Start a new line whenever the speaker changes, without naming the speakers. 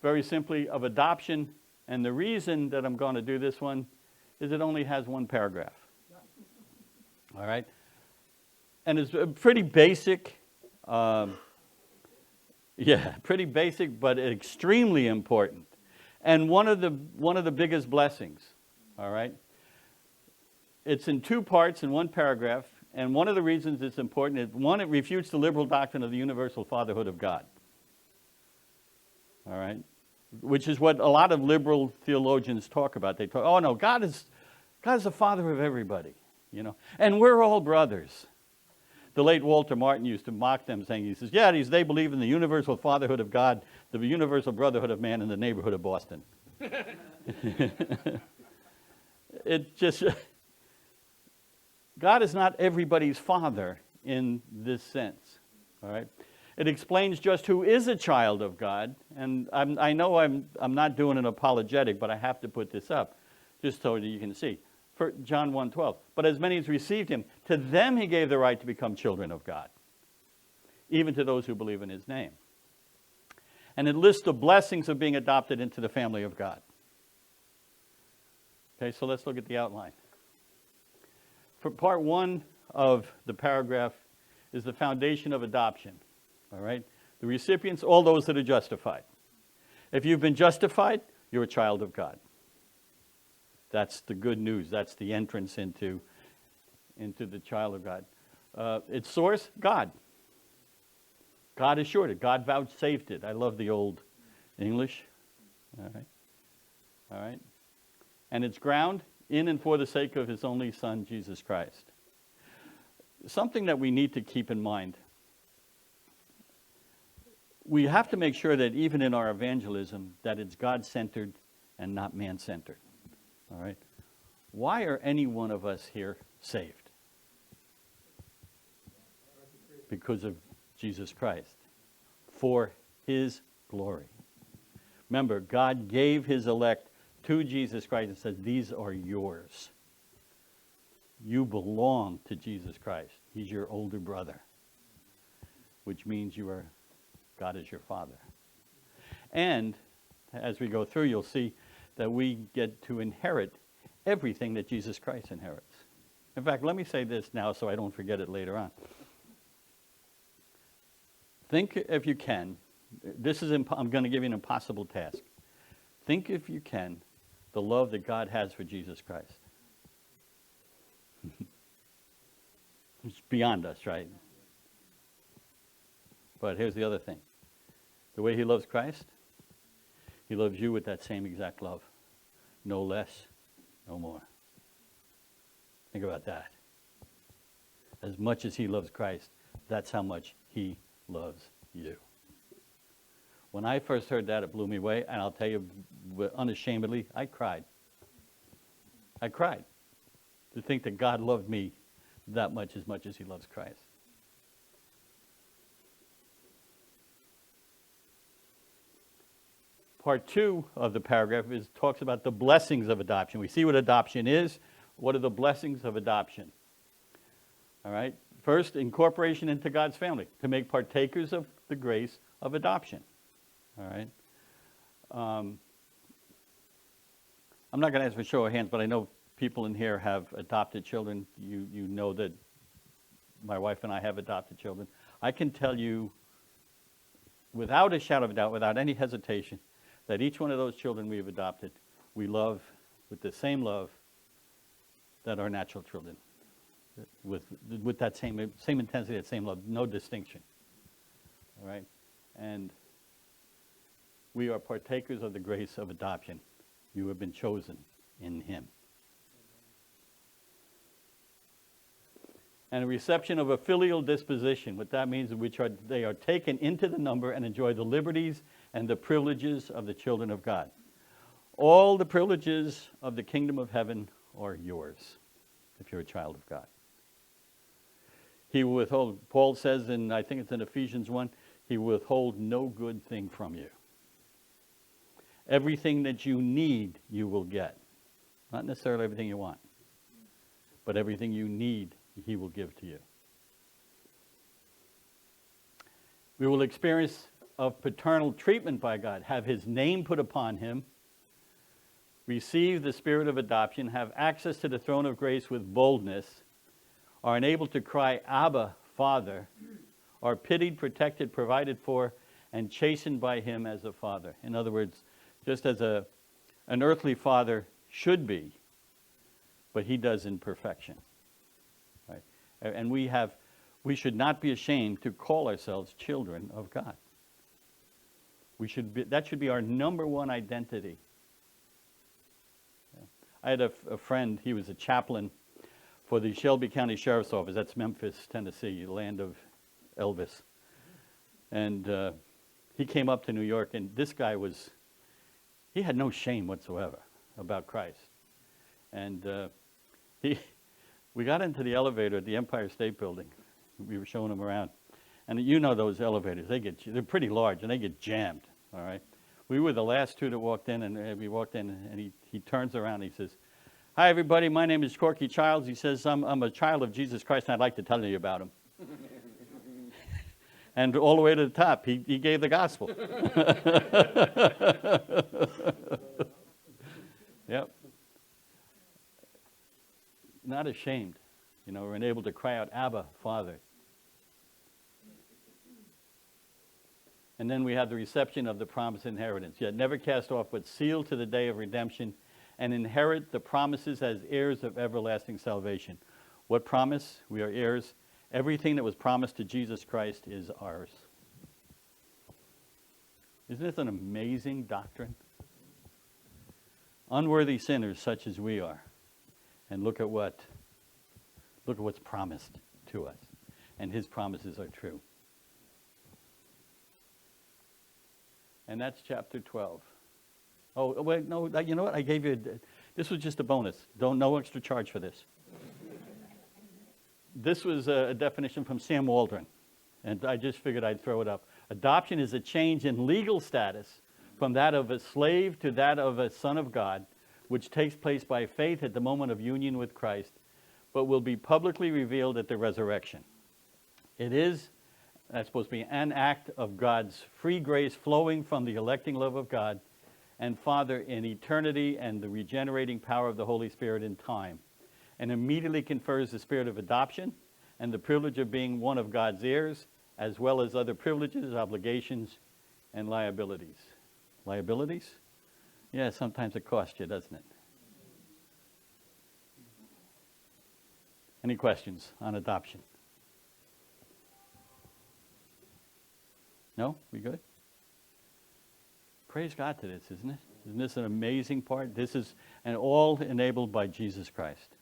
very simply of adoption. And the reason that I'm going to do this one is it only has one paragraph. All right? And it's pretty basic. Pretty basic, but extremely important. And one of the biggest blessings. All right? It's in two parts in one paragraph. And one of the reasons it's important is, one, it refutes the liberal doctrine of the universal fatherhood of God. All right? Which is what a lot of liberal theologians talk about. They talk, oh no, God is the father of everybody, you know. And we're all brothers. The late Walter Martin used to mock them, saying, he says, yeah, they believe in the universal fatherhood of God, the universal brotherhood of man in the neighborhood of Boston. It just... God is not everybody's father in this sense, all right? It explains just who is a child of God, and I know I'm not doing an apologetic, but I have to put this up just so that you can see. For John 1:12, but as many as received him, to them he gave the right to become children of God, even to those who believe in his name. And it lists the blessings of being adopted into the family of God. Okay, so let's look at the outline. For part one of the paragraph is the foundation of adoption, all right? The recipients, all those that are justified. If you've been justified, you're a child of God. That's the good news. That's the entrance into the child of God. Its source, God. God assured it. God vouchsafed it. I love the old English. All right. All right. And its ground, in and for the sake of his only Son, Jesus Christ. Something that we need to keep in mind. We have to make sure that even in our evangelism, that it's God-centered and not man-centered. All right? Why are any one of us here saved? Because of Jesus Christ. For his glory. Remember, God gave his elect to Jesus Christ and said, these are yours. You belong to Jesus Christ. He's your older brother, which means God is your father. And as we go through, you'll see that we get to inherit everything that Jesus Christ inherits. In fact, let me say this now so I don't forget it later on. Think, if you can, I'm going to give you an impossible task. Think, if you can, the love that God has for Jesus Christ. It's beyond us, right? But here's the other thing. The way he loves Christ, he loves you with that same exact love. No less, no more. Think about that. As much as he loves Christ, that's how much he loves you. When I first heard that, it blew me away, and I'll tell you unashamedly, I cried. I cried to think that God loved me that much as he loves Christ. Part two of the paragraph talks about the blessings of adoption. We see what adoption is. What are the blessings of adoption? All right. First, incorporation into God's family, to make partakers of the grace of adoption. All right. I'm not going to ask for a show of hands, but I know people in here have adopted children. You know that my wife and I have adopted children. I can tell you without a shadow of a doubt, without any hesitation, that each one of those children we have adopted, we love with the same love that our natural children, with that same intensity, that same love, no distinction. All right? And we are partakers of the grace of adoption. You have been chosen in him. And a reception of a filial disposition. What that means is they are taken into the number and enjoy the liberties and the privileges of the children of God. All the privileges of the kingdom of heaven are yours if you're a child of God. He will withhold, Paul says I think it's in Ephesians 1, he will withhold no good thing from you. Everything that you need, you will get. Not necessarily everything you want, but everything you need, he will give to you. We will experience of paternal treatment by God, have his name put upon him, receive the spirit of adoption, have access to the throne of grace with boldness, are enabled to cry, Abba, Father, are pitied, protected, provided for, and chastened by him as a father. In other words, just as an earthly father should be, but he does in perfection. Right? And we should not be ashamed to call ourselves children of God. That should be our number one identity. I had a friend, he was a chaplain for the Shelby County Sheriff's Office. That's Memphis, Tennessee, land of Elvis. And he came up to New York, and this guy he had no shame whatsoever about Christ. And we got into the elevator at the Empire State Building. We were showing him around. And you know those elevators, they're pretty large, and they get jammed, all right? We were the last two that walked in, and we walked in, and he turns around, and he says, hi, everybody, my name is Corky Childs. He says, I'm a child of Jesus Christ, and I'd like to tell you about him. And all the way to the top, he gave the gospel. Yep. Not ashamed. We're able to cry out, Abba, Father. And then we have the reception of the promised inheritance. Yet never cast off, but sealed to the day of redemption, and inherit the promises as heirs of everlasting salvation. What promise? We are heirs. Everything that was promised to Jesus Christ is ours. Isn't this an amazing doctrine? Unworthy sinners such as we are. And look at what's promised to us. And his promises are true. And that's chapter 12. Oh, wait, no, you know what? I gave you, this was just a bonus. No extra charge for this. This was a definition from Sam Waldron, and I just figured I'd throw it up. Adoption is a change in legal status from that of a slave to that of a son of God, which takes place by faith at the moment of union with Christ, but will be publicly revealed at the resurrection. It is, that's supposed to be an act of God's free grace flowing from the electing love of God and Father in eternity and the regenerating power of the Holy Spirit in time, and immediately confers the spirit of adoption and the privilege of being one of God's heirs, as well as other privileges, obligations, and liabilities. Liabilities? Yeah, sometimes it costs you, doesn't it? Any questions on adoption? No? We good? Praise God to this, isn't it? Isn't this an amazing part? This is, and all enabled by Jesus Christ.